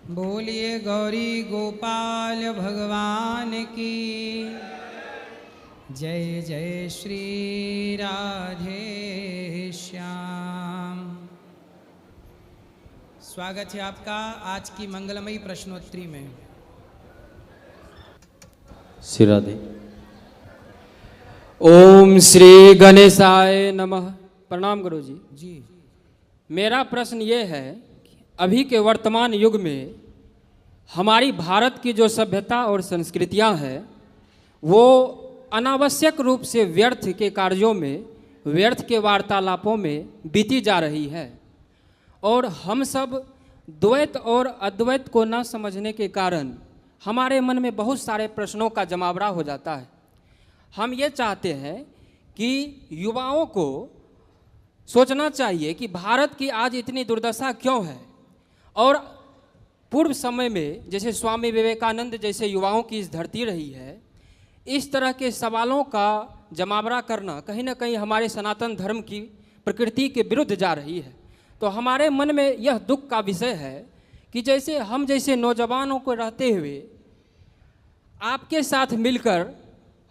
बोलिए गौरी गोपाल भगवान की जय। जय श्री राधे श्याम। स्वागत है आपका आज की मंगलमयी प्रश्नोत्तरी में। श्री राधे। ओम श्री गणेशाय नमः। प्रणाम गुरु जी। जी मेरा प्रश्न ये है कि अभी के वर्तमान युग में हमारी भारत की जो सभ्यता और संस्कृतियां हैं वो अनावश्यक रूप से व्यर्थ के कार्यों में, व्यर्थ के वार्तालापों में बीती जा रही है और हम सब द्वैत और अद्वैत को न समझने के कारण हमारे मन में बहुत सारे प्रश्नों का जमावड़ा हो जाता है। हम ये चाहते हैं कि युवाओं को सोचना चाहिए कि भारत की आज इतनी दुर्दशा क्यों है और पूर्व समय में जैसे स्वामी विवेकानंद जैसे युवाओं की इस धरती रही है, इस तरह के सवालों का जमावड़ा करना कहीं ना कहीं हमारे सनातन धर्म की प्रकृति के विरुद्ध जा रही है। तो हमारे मन में यह दुख का विषय है कि जैसे हम जैसे नौजवानों को रहते हुए आपके साथ मिलकर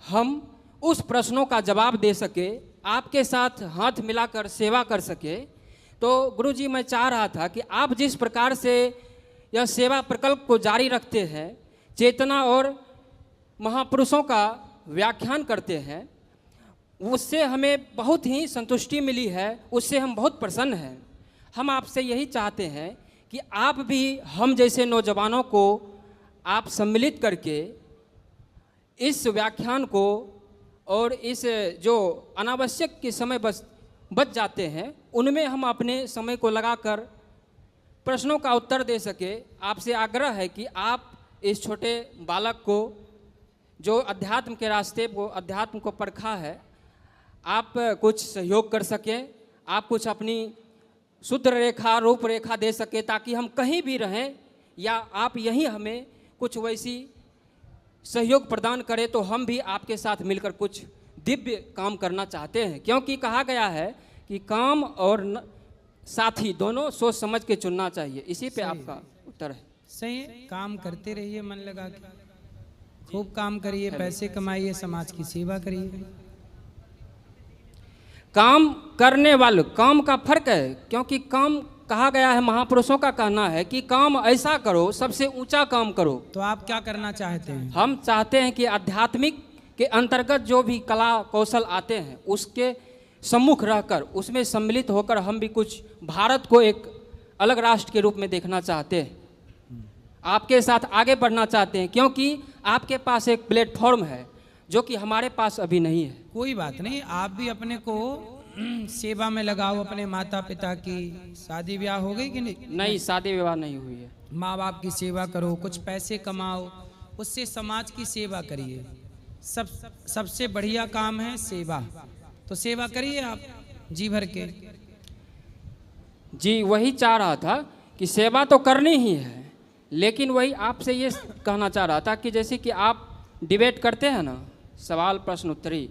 हम उस प्रश्नों का जवाब दे सके, आपके साथ हाथ मिलाकर सेवा कर सके। तो गुरुजी मैं चाह रहा था कि आप जिस प्रकार से यह सेवा प्रकल्प को जारी रखते हैं, चेतना और महापुरुषों का व्याख्यान करते हैं, उससे हमें बहुत ही संतुष्टि मिली है, उससे हम बहुत प्रसन्न हैं। हम आपसे यही चाहते हैं कि आप भी हम जैसे नौजवानों को आप सम्मिलित करके इस व्याख्यान को और इस जो अनावश्यक के समय बच जाते हैं उनमें हम अपने समय को लगाकर प्रश्नों का उत्तर दे सके। आपसे आग्रह है कि आप इस छोटे बालक को जो अध्यात्म के रास्ते को, अध्यात्म को परखा है, आप कुछ सहयोग कर सकें, आप कुछ अपनी सूत्र रेखा, रूपरेखा दे सके ताकि हम कहीं भी रहें या आप यहीं हमें कुछ वैसी सहयोग प्रदान करें तो हम भी आपके साथ मिलकर कुछ दिव्य काम करना चाहते हैं। क्योंकि कहा गया है कि काम और साथी दोनों सोच समझ के चुनना चाहिए। इसी पे आपका उत्तर है। सही है, काम करते रहिए मन लगा के, खूब काम करिए, पैसे कमाइए, समाज की सेवा करिए। काम करने वाले, काम का फर्क है क्योंकि काम कहा गया है, महापुरुषों का कहना है कि काम ऐसा करो, सबसे ऊंचा काम करो। तो आप क्या करना चाहते हैं? हम चाहते हैं कि आध्यात्मिक के अंतर्गत जो भी कला कौशल आते हैं उसके सम्मुख रहकर उसमें सम्मिलित होकर हम भी कुछ भारत को एक अलग राष्ट्र के रूप में देखना चाहते हैं, आपके साथ आगे बढ़ना चाहते हैं क्योंकि आपके पास एक प्लेटफॉर्म है जो कि हमारे पास अभी नहीं है। कोई बात नहीं, आप भी अपने को सेवा में लगाओ। अपने माता पिता की शादी ब्याह हो गई कि नहीं? नहीं, शादी विवाह नहीं हुई है। माँ बाप की सेवा करो, कुछ पैसे कमाओ, उससे समाज की सेवा करिए। सबसे बढ़िया काम है सेवा। तो सेवा करिए आप जी भर के। जी वही चाह रहा था कि सेवा तो करनी ही है, लेकिन वही आपसे ये कहना चाह रहा था कि जैसे कि आप डिबेट करते हैं ना, सवाल प्रश्न उत्तरी,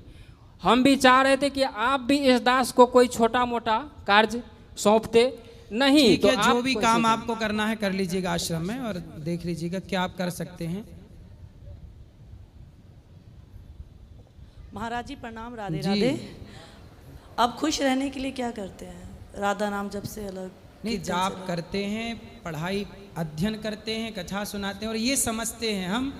हम भी चाह रहे थे कि आप भी इस दास को कोई छोटा मोटा कार्य सौंपते नहीं। ठीक तो है, जो भी काम आपको करना है कर लीजिएगा आश्रम में और देख लीजिएगा क्या आप कर सकते हैं। महाराज जी प्रणाम। राधे राधे। अब खुश रहने के लिए क्या करते हैं? राधा नाम जप से अलग नहीं, जाप करते हैं, पढ़ाई अध्ययन करते हैं, कथा सुनाते हैं और ये समझते हैं हम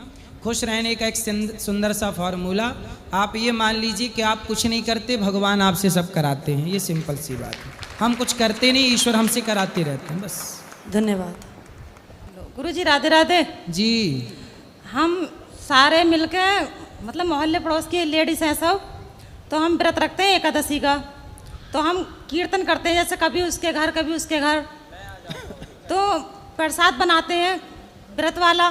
खुश रहने का एक सुंदर सा फॉर्मूला। आप ये मान लीजिए कि आप कुछ नहीं करते, भगवान आपसे सब कराते हैं। ये सिंपल सी बात है। हम कुछ करते नहीं, ईश्वर हमसे कराते रहते हैं, बस। धन्यवाद। गुरुजी राधे राधे जी। हम सारे मिलके मतलब मोहल्ले पड़ोस की लेडीज हैं सब, तो हम व्रत रखते हैं एकादशी का। तो हम कीर्तन करते हैं, जैसे कभी उसके घर कभी उसके घर, तो प्रसाद बनाते हैं व्रत वाला,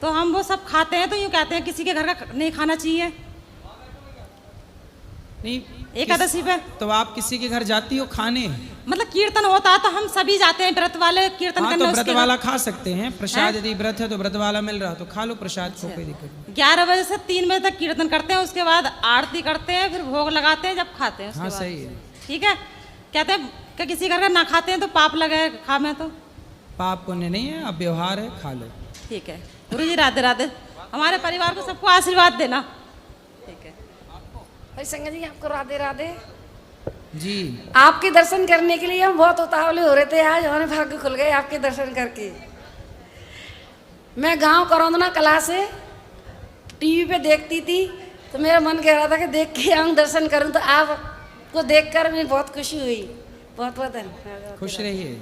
तो हम वो सब खाते हैं। तो यूँ कहते हैं किसी के घर का नहीं खाना चाहिए नहीं एकादशी पे। तो आप किसी के घर जाती हो खाने? मतलब कीर्तन होता है तो हम सभी जाते हैं व्रत वाले कीर्तन करने। तो व्रत वाला खा सकते हैं प्रसाद, यदि व्रत है तो व्रत वाला मिल रहा तो खा लो प्रसाद को, कोई दिक्कत नहीं। 11 बजे से 3 बजे तक कीर्तन करते हैं, उसके बाद आरती करते हैं, फिर भोग लगाते हैं, जब खाते हैं उसके हाँ बाद। सही है। ठीक है। कहते हैं कि किसी घर का ना खाते हैं तो पाप लगे खा में। तो पाप पुण्य नहीं है, अब व्यवहार है, खा लो। ठीक है गुरु जी, राधे राधे। हमारे परिवार को सबको आशीर्वाद देना। ठीक है भाई संगत जी, आपको राधे राधे जी। आपके दर्शन करने के लिए हम बहुत उतावले हो रहे थे, आज हमारे भाग्य खुल गए आपके दर्शन करके। मैं गांव करौंदना कला से टीवी पे देखती थी, तो मेरा मन कह रहा था कि देख के आऊँ, दर्शन करूँ, तो आपको देखकर मुझे बहुत खुशी हुई। बहुत बहुत धन्यवाद। खुश रहिए।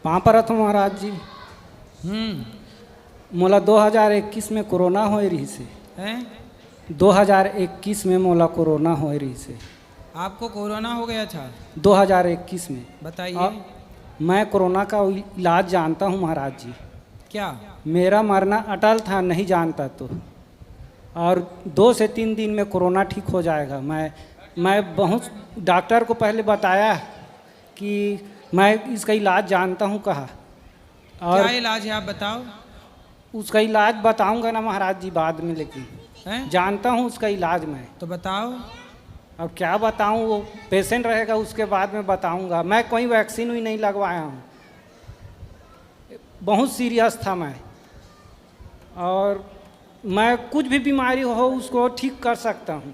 पापरथ महाराज जी, मोला 2021 में कोरोना हो रही से। हैं? 2021 में मोला कोरोना हो रही से। आपको कोरोना हो गया था 2021 में? बताइए। मैं कोरोना का इलाज जानता हूँ महाराज जी। क्या? मेरा मरना अटल था, नहीं जानता तो। और 2 से 3 दिन में कोरोना ठीक हो जाएगा। मैं बहुत डॉक्टर को पहले बताया कि मैं इसका इलाज जानता हूँ, कहा। और क्या इलाज है आप बताओ। उसका इलाज बताऊंगा ना महाराज जी बाद में, लेकिन हैं? जानता हूँ उसका इलाज मैं। तो बताओ। अब क्या बताऊँ, वो पेशेंट रहेगा उसके बाद में बताऊंगा। मैं कोई वैक्सीन भी नहीं लगवाया हूँ, बहुत सीरियस था मैं। और मैं कुछ भी बीमारी हो उसको ठीक कर सकता हूँ।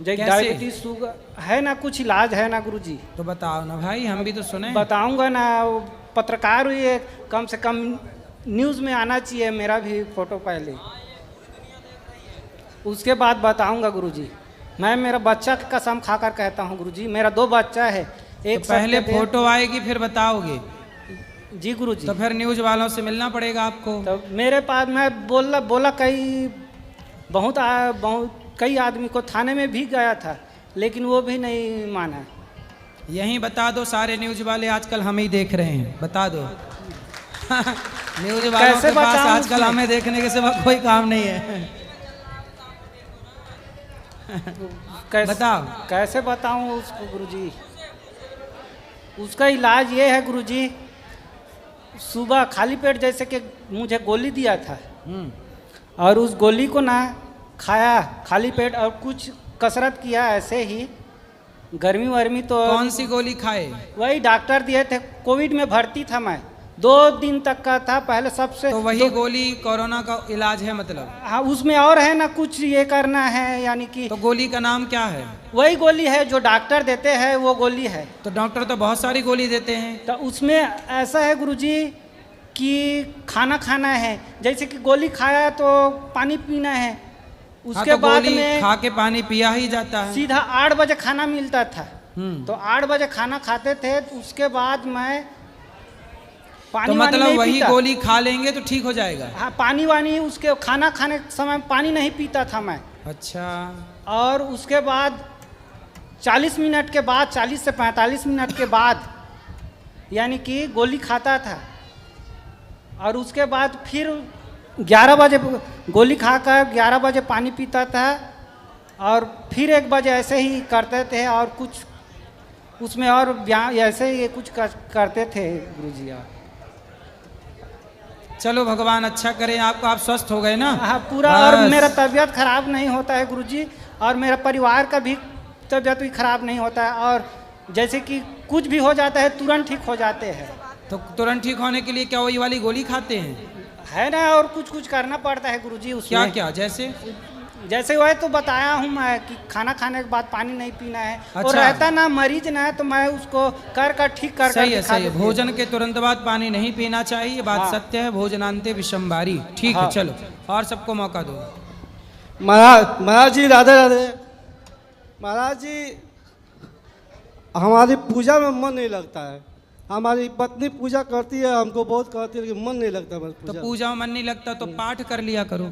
जैसे डायबिटीज, शुगर है ना, कुछ इलाज है ना गुरुजी। तो बताओ ना भाई, हम भी तो सुने। बताऊंगा ना, वो पत्रकार हुई, कम से कम न्यूज़ में आना चाहिए मेरा भी फोटो पहले, उसके बाद बताऊंगा गुरुजी। मैं मेरा बच्चा की कसम खाकर कहता हूँ गुरुजी, मेरा 2 बच्चा है। एक तो पहले फोटो आएगी फिर बताओगे? जी गुरुजी। तो फिर न्यूज वालों से मिलना पड़ेगा आपको। तो मेरे पास मैं बोला बहुत कई आदमी को थाने में भी गया था, लेकिन वो भी नहीं माना। यहीं बता दो, सारे न्यूज वाले आजकल हम ही देख रहे हैं, बता दो। न्यूज वालों के पास आजकल हमें देखने के सिवा कोई काम नहीं है। बताओ। कैसे बताऊं उसको गुरुजी? उसका इलाज ये है गुरुजी, सुबह खाली पेट जैसे कि मुझे गोली दिया था, और उस गोली को ना खाया खाली पेट, और कुछ कसरत किया ऐसे ही। गर्मी वर्मी तो कौन सी गोली खाए? वही डॉक्टर दिए थे, कोविड में भर्ती था मैं, 2 दिन तक का था पहले सबसे। तो वही गोली कोरोना का इलाज है मतलब? हाँ, उसमें और है ना, कुछ ये करना है यानी कि। तो गोली का नाम क्या है? वही गोली है जो डॉक्टर देते हैं, वो गोली है। तो डॉक्टर तो बहुत सारी गोली देते हैं। तो उसमें ऐसा है गुरुजी कि खाना खाना है, जैसे कि गोली खाया तो पानी पीना है, उसके तो बाद गोली में खा के पानी पिया ही जाता है। सीधा 8 बजे खाना मिलता था। तो 8 बजे खाना खाते थे, तो उसके बाद मैं पानी तो मतलब नहीं वही पीता। गोली खा लेंगे तो ठीक हो जाएगा? हाँ, पानी वानी उसके खाना खाने के समय पानी नहीं पीता था मैं। अच्छा। और उसके बाद 40 मिनट के बाद, 40 से 45 मिनट के बाद यानी कि गोली खाता था, और उसके बाद फिर 11 बजे गोली खाकर 11 बजे पानी पीता था, और फिर 1 बजे ऐसे ही करते थे, और कुछ उसमें और ऐसे ही कुछ करते थे गुरुजी। चलो भगवान अच्छा करे आपको, आप स्वस्थ हो गए ना? हाँ पूरा। और मेरा तबीयत खराब नहीं होता है गुरुजी, और मेरा परिवार का भी तबीयत भी खराब नहीं होता है, और जैसे कि कुछ भी हो जाता है तुरंत ठीक हो जाते हैं। तो तुरंत ठीक होने के लिए क्या वही वाली गोली खाते हैं? है ना, और कुछ करना पड़ता है गुरुजी उसमें। क्या क्या? जैसे वह तो बताया हूँ मैं कि खाना खाने के बाद पानी नहीं पीना है। अच्छा। और रहता ना मरीज ना है तो मैं उसको कर ठीक कर सही है, सही है। भोजन के तुरंत बाद पानी नहीं पीना चाहिए, ये बात हाँ। सत्य है। भोजनांते विषमबारी। ठीक है, चलो और सबको मौका दो। महाराज जी राधे राधे। महाराज जी, हमारी पूजा में मन नहीं लगता है। हमारी पत्नी पूजा करती है, हमको बहुत कहती है, लेकिन मन नहीं लगता बस तो पूजा। पूजा में मन नहीं लगता तो पाठ कर लिया करो।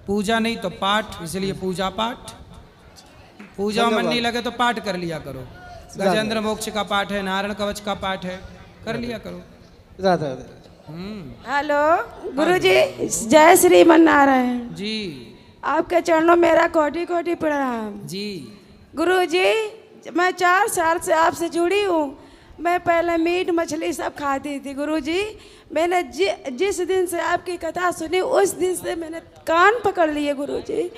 पूजा नहीं तो पाठ, इसलिए पूजा पाठ। पूजा में मन नहीं लगे तो पाठ कर लिया करो। गजेंद्र मोक्ष का पाठ है, नारायण कवच का पाठ है, कर लिया करो। राधे राधे। हेलो गुरुजी, जय श्रीमन नारायण जी। आपके चरणों मेरा कोटि कोटि प्रणाम जी। गुरुजी। मैं 4 साल से आपसे जुड़ी हूँ। मैं पहले मीट मछली सब खाती थी गुरुजी। मैंने जिस दिन से आपकी कथा सुनी उस दिन से मैंने कान पकड़ लिए गुरुजी।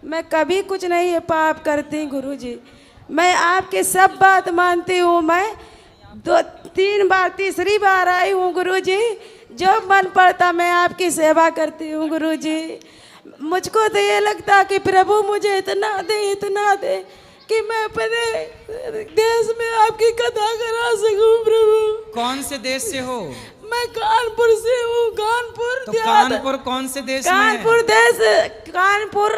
मैं कभी कुछ नहीं पाप करती गुरुजी। मैं आपकी सब बात मानती हूँ। मैं 2-3 बार तीसरी बार आई हूँ गुरुजी। जब मन पड़ता मैं आपकी सेवा करती हूँ गुरुजी। मुझको तो ये लगता कि प्रभु मुझे इतना दे कि मैं अपने देश में आपकी कथा करा सकूं प्रभु। कौन से देश से हो? मैं कानपुर से हूँ। कानपुर तो देहात। कानपुर कौन से देश में है? कानपुर देश, कानपुर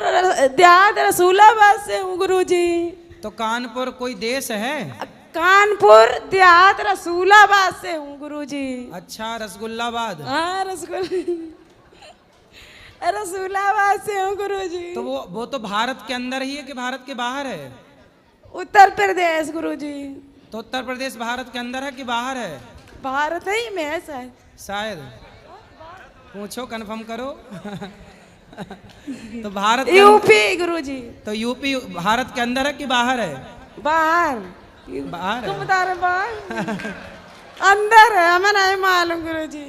देहात रसूलाबाद से हूँ गुरुजी। तो कानपुर कोई देश है? कानपुर देहात रसूलाबाद से हूँ गुरुजी। अच्छा, रसगुल्लाबाद। हाँ रसूलाबाद से हूँ गुरुजी। तो वो तो भारत के अंदर ही है कि भारत के बाहर है? उत्तर प्रदेश गुरुजी। तो उत्तर प्रदेश भारत के अंदर है कि बाहर है? भारत ही में है शायद। शायद पूछो, कंफर्म करो। तो भारत यूपी गुरुजी। तो यूपी भारत के अंदर है कि बाहर है? बाहर। बाहर तुम है। बता रहे बाहर अंदर है, हमें नहीं मालूम गुरुजी।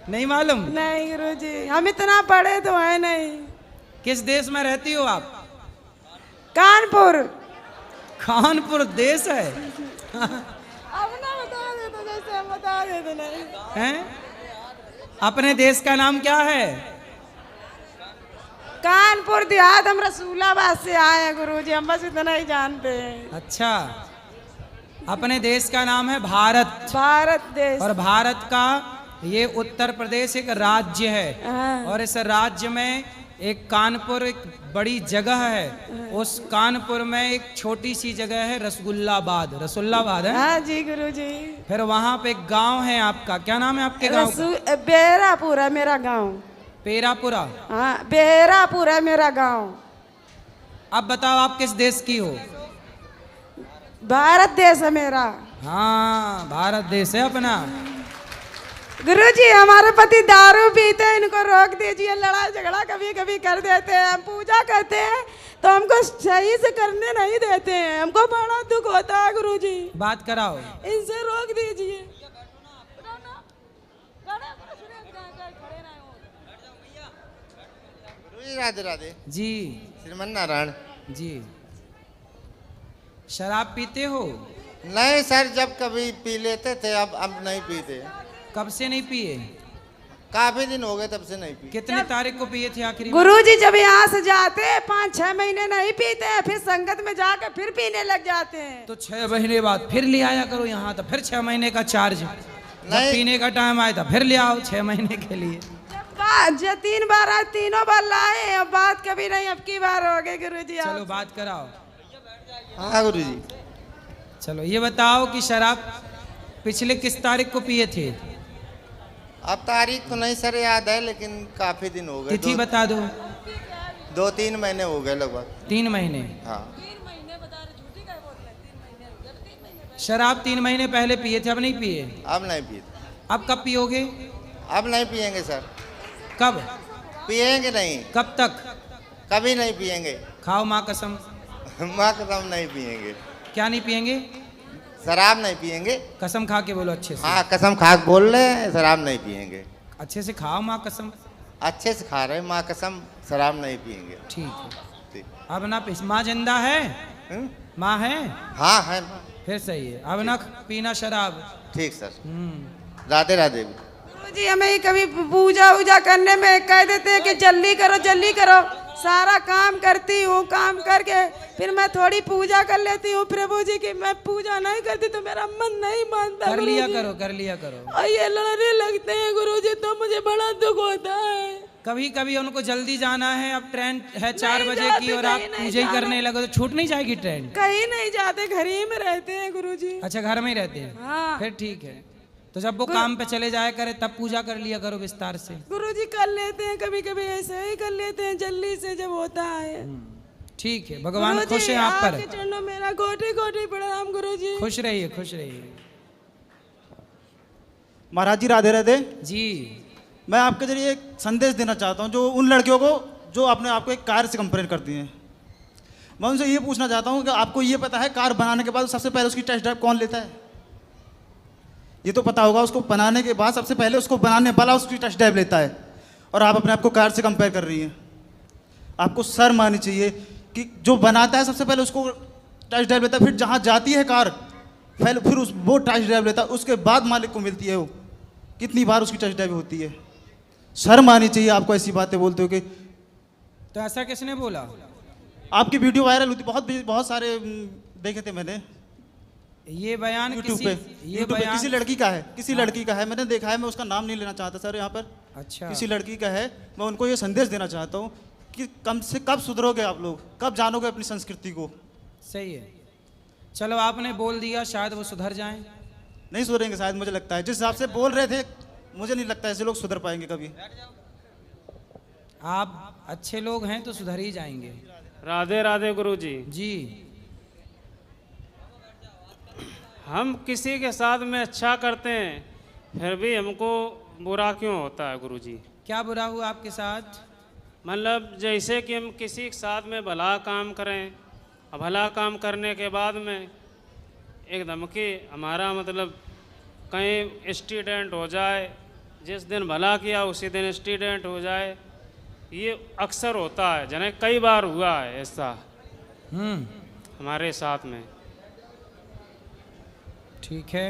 नहीं मालूम? नहीं गुरुजी, हम इतना पढ़े तो है नहीं। किस देश में रहती हो आप? कानपुर। कानपुर देश है? अब ना बता दे तो जैसे हम बता दे तो नहीं हैं? अपने देश का नाम क्या है? कानपुर देहात। हम रसूलाबाद से आए हैं गुरुजी। हम बस इतना ही जानते हैं। अच्छा, अपने देश का नाम है भारत। भारत देश। और भारत का ये उत्तर प्रदेश एक राज्य है। हाँ। और इस राज्य में एक कानपुर एक बड़ी जगह है। उस कानपुर में एक छोटी सी जगह है रसगुल्लाबाद। रसुल्लाबाद है? हाँ जी गुरुजी। फिर वहाँ पे एक गांव है आपका, क्या नाम है आपके गांव का? बेहरापुरा मेरा गांव। पेरापुरा? हाँ, बेहरापुरा मेरा गांव। अब बताओ आप किस देश की हो? भारत देश है मेरा। हाँ, भारत देश है अपना। गुरुजी, हमारे पति दारू पीते हैं, इनको रोक दीजिए। लड़ाई झगड़ा कभी कभी कर देते हैं। हम पूजा करते हैं तो हमको सही से करने नहीं देते हैं। हमको बड़ा दुख होता है गुरुजी। बात कराओ, इनसे रोक दीजिए। राधे राधे जी। श्रीमन नारायण जी। शराब पीते हो? नहीं सर, जब कभी पी लेते थे, अब नहीं पीते। कब से नहीं पिए? काफी दिन हो गए तब से नहीं पी। कितने तारीख को पिए थे आखिरी बार? गुरुजी जब यहाँ से जाते हैं 5-6 महीने नहीं पीते हैं, फिर संगत में जाकर फिर पीने लग जाते हैं। तो 6 महीने बाद फिर ले आया करो यहाँ, तो फिर 6 महीने का चार्ज। जब पीने का टाइम आया था फिर ले आओ 6 महीने के लिए। जब 3 बार आज 3 बार लाए। अब बात कभी नहीं, अब की बार हो गई गुरुजी। चलो बात कराओ। हाँ गुरुजी। चलो ये बताओ कि शराब पिछले किस तारीख को पिए थे? अब तारीख तो नहीं सर याद है, लेकिन काफी दिन हो गए। तिथि बता दो। 2-3 महीने हो गए लगभग। 3 महीने? हाँ। शराब 3 महीने पहले पिए थे, अब नहीं पिए? अब नहीं पिए। अब कब पियोगे? अब नहीं पिएंगे सर। कब पिएंगे नहीं। कब तक? कभी नहीं पिएंगे। खाओ माँ कसम। माँ कसम नहीं पिएंगे। क्या नहीं पिएंगे? शराब नहीं पिएंगे। कसम खा के बोलो अच्छे से। हाँ कसम खा के बोल रहे हैं, शराब नहीं पिएंगे। अच्छे से खाओ माँ कसम। अच्छे से खा रहे हैं, माँ कसम शराब नहीं पिएंगे। ठीक है। ठीक। अब ना माँ जिंदा है? माँ है? हाँ है। फिर सही है, अब ना पीना शराब। ठीक सर। राधे राधे। जी हमें कभी पूजा वूजा करने में कह देते हैं कि जल्दी करो जल्दी करो। सारा काम करती हूँ, काम करके फिर मैं थोड़ी पूजा कर लेती हूँ प्रभु जी की। मैं पूजा नहीं करती तो मेरा मन नहीं मानता। कर लिया करो, कर लिया करो। और ये लड़ने लगते हैं गुरुजी तो मुझे बड़ा दुख होता है। कभी कभी उनको जल्दी जाना है, अब ट्रेन है 4 बजे की और आप पूजा ही करने लगो तो छूट नहीं जाएगी ट्रेन? कहीं नहीं जाते, घर ही में रहते हैं गुरुजी। अच्छा, घर में ही रहते हैं? हाँ। फिर ठीक है। तो जब वो काम पे चले जाया करे तब पूजा कर लिया करो विस्तार से। गुरुजी कर लेते हैं, कभी कभी ऐसे ही कर लेते हैं जल्दी से जब होता है। ठीक है, भगवान खुश है आप पर। आपके चरणों मेरा कोटि कोटि प्रणाम गुरुजी। खुश रहिए, खुश रहिए। महाराज जी राधे राधे जी। मैं आपके जरिए एक संदेश देना चाहता हूँ जो उन लड़कियों को जो अपने आप को एक कार से कंपेयर करती हैं। मैं उनसे ये पूछना चाहता हूँ कि आपको ये पता है कार बनाने के बाद सबसे पहले उसकी टेस्ट ड्राइव कौन लेता है? ये तो पता होगा, उसको बनाने के बाद सबसे पहले उसको बनाने वाला उसकी टेस्ट ड्राइव लेता है, और आप अपने आप को कार से कंपेयर कर रही हैं। आपको शर्म आनी चाहिए कि जो बनाता है सबसे पहले उसको टेस्ट ड्राइव लेता है, फिर जहाँ जाती है कार पहले फिर वो टेस्ट ड्राइव लेता है, उसके बाद मालिक को मिलती है। वो कितनी बार उसकी टेस्ट ड्राइव होती है। शर्म आनी चाहिए आपको ऐसी बातें बोलते हो कि। तो ऐसा किसने बोला? आपकी वीडियो वायरल होती, बहुत सारे देखे थे मैंने ये बयान यूट्यूब किसी पे। ये यूट्यूब पे बयान किसी लड़की का है, किसी लड़की का है, मैंने देखा है। मैं उसका नाम नहीं लेना चाहता सर यहाँ पर। अच्छा, किसी लड़की का है। मैं उनको ये संदेश देना चाहता हूँ कि कम से कब सुधरोगे आप लोग, कब जानोगे अपनी संस्कृति को। सही है। चलो आपने बोल दिया, शायद वो सुधर जाएं। नहीं सुधरेंगे शायद, मुझे लगता है। जिस हिसाब से बोल रहे थे मुझे नहीं लगता ऐसे लोग सुधर पाएंगे कभी। आप अच्छे लोग हैं तो सुधर ही जाएंगे। राधे राधे गुरुजी। जी, हम किसी के साथ में अच्छा करते हैं फिर भी हमको बुरा क्यों होता है गुरुजी? क्या बुरा हुआ आपके साथ? मतलब जैसे कि हम किसी के साथ में भला काम करें, और भला काम करने के बाद में एकदम कि हमारा मतलब कहीं एक्सीडेंट हो जाए, जिस दिन भला किया उसी दिन एक्सीडेंट हो जाए, ये अक्सर होता है। जने कई बार हुआ है ऐसा हमारे साथ में। ठीक है,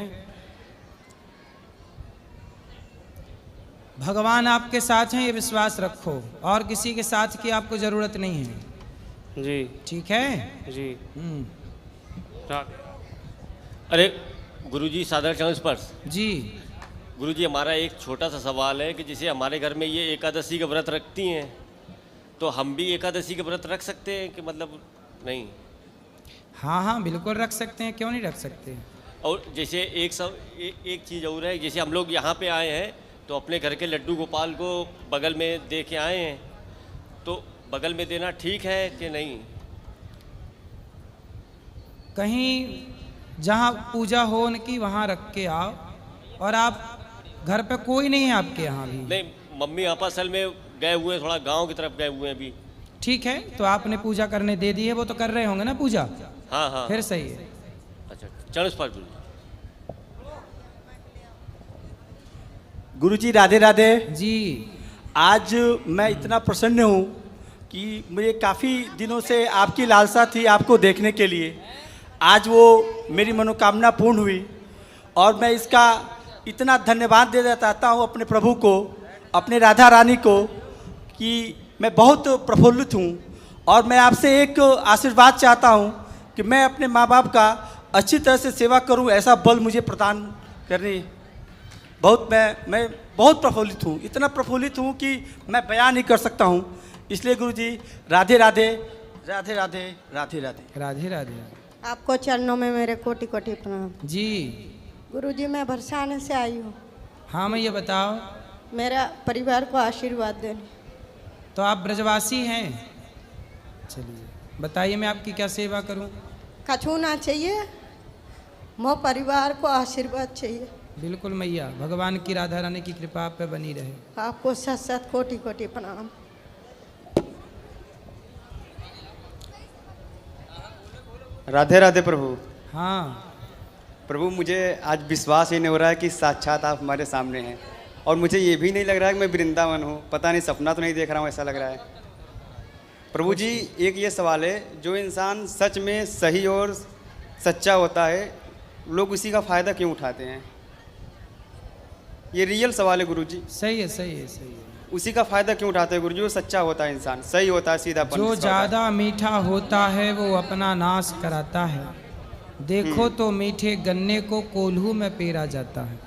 भगवान आपके साथ हैं ये विश्वास रखो, और किसी के साथ की आपको जरूरत नहीं है। जी ठीक है जी। राधे। अरे गुरुजी, सादर चरण स्पर्श। जी गुरुजी, हमारा एक छोटा सा सवाल है कि जैसे हमारे घर में ये एकादशी का व्रत रखती हैं, तो हम भी एकादशी का व्रत रख सकते हैं कि मतलब नहीं? हाँ हाँ बिल्कुल रख सकते हैं, क्यों नहीं रख सकते। और जैसे एक चीज़ और है, जैसे हम लोग यहाँ पे आए हैं तो अपने घर के लड्डू गोपाल को बगल में दे के आए हैं, तो बगल में देना ठीक है कि नहीं? कहीं जहाँ पूजा हो उनकी वहाँ रख के आओ, और आप घर पे कोई नहीं है आपके यहाँ भी? नहीं, मम्मी पापा असल में गए हुए हैं, थोड़ा गांव की तरफ गए हुए हैं अभी। ठीक है, तो आपने पूजा करने दे दी है, वो तो कर रहे होंगे ना पूजा। हाँ हाँ, फिर सही है। अच्छा, चरण स्पर्श गुरुजी। गुरुजी राधे राधे जी। आज मैं इतना प्रसन्न हूँ कि मुझे काफ़ी दिनों से आपकी लालसा थी आपको देखने के लिए। आज वो मेरी मनोकामना पूर्ण हुई, और मैं इसका इतना धन्यवाद देना चाहता हूँ अपने प्रभु को, अपने राधा रानी को, कि मैं बहुत प्रफुल्लित हूँ। और मैं आपसे एक आशीर्वाद चाहता हूँ कि मैं अपने माँ बाप का अच्छी तरह से सेवा करूँ, ऐसा बल मुझे प्रदान करने। मैं बहुत प्रफुल्लित हूँ, इतना प्रफुल्लित हूँ कि मैं बयान नहीं कर सकता हूँ। इसलिए गुरुजी राधे राधे राधे राधे राधे राधे राधे राधे। आपको चरणों में मेरे कोटि कोटि प्रणाम। जी गुरुजी, मैं बरसाने से आई हूँ। हाँ मैं ये बताओ, मेरा परिवार को आशीर्वाद देने। तो आप ब्रजवासी हैं? चलिए बताइए, मैं आपकी क्या सेवा करूं? कछु ना चाहिए, मो परिवार को आशीर्वाद चाहिए। बिल्कुल मैया, भगवान की राधा रानी की कृपा आप पे बनी रहे। आपको सत सत कोटि कोटि प्रणाम। राधे राधे प्रभु। हाँ प्रभु, मुझे आज विश्वास ही नहीं हो रहा है कि साक्षात आप हमारे सामने हैं, और मुझे ये भी नहीं लग रहा है कि मैं वृंदावन हूँ। पता नहीं सपना तो नहीं देख रहा हूँ, ऐसा लग रहा है। प्रभु जी, एक ये सवाल है, जो इंसान सच में सही और सच्चा होता है, लोग उसी का फ़ायदा क्यों उठाते हैं? ये रियल सवाल है गुरु जी। सही है सही है सही है। उसी का फ़ायदा क्यों उठाते हैं गुरु जी? वो सच्चा होता है इंसान, सही होता है, सीधा। जो ज़्यादा मीठा होता है वो अपना नाश कराता है। देखो तो मीठे गन्ने को कोल्हू में पेरा जाता है।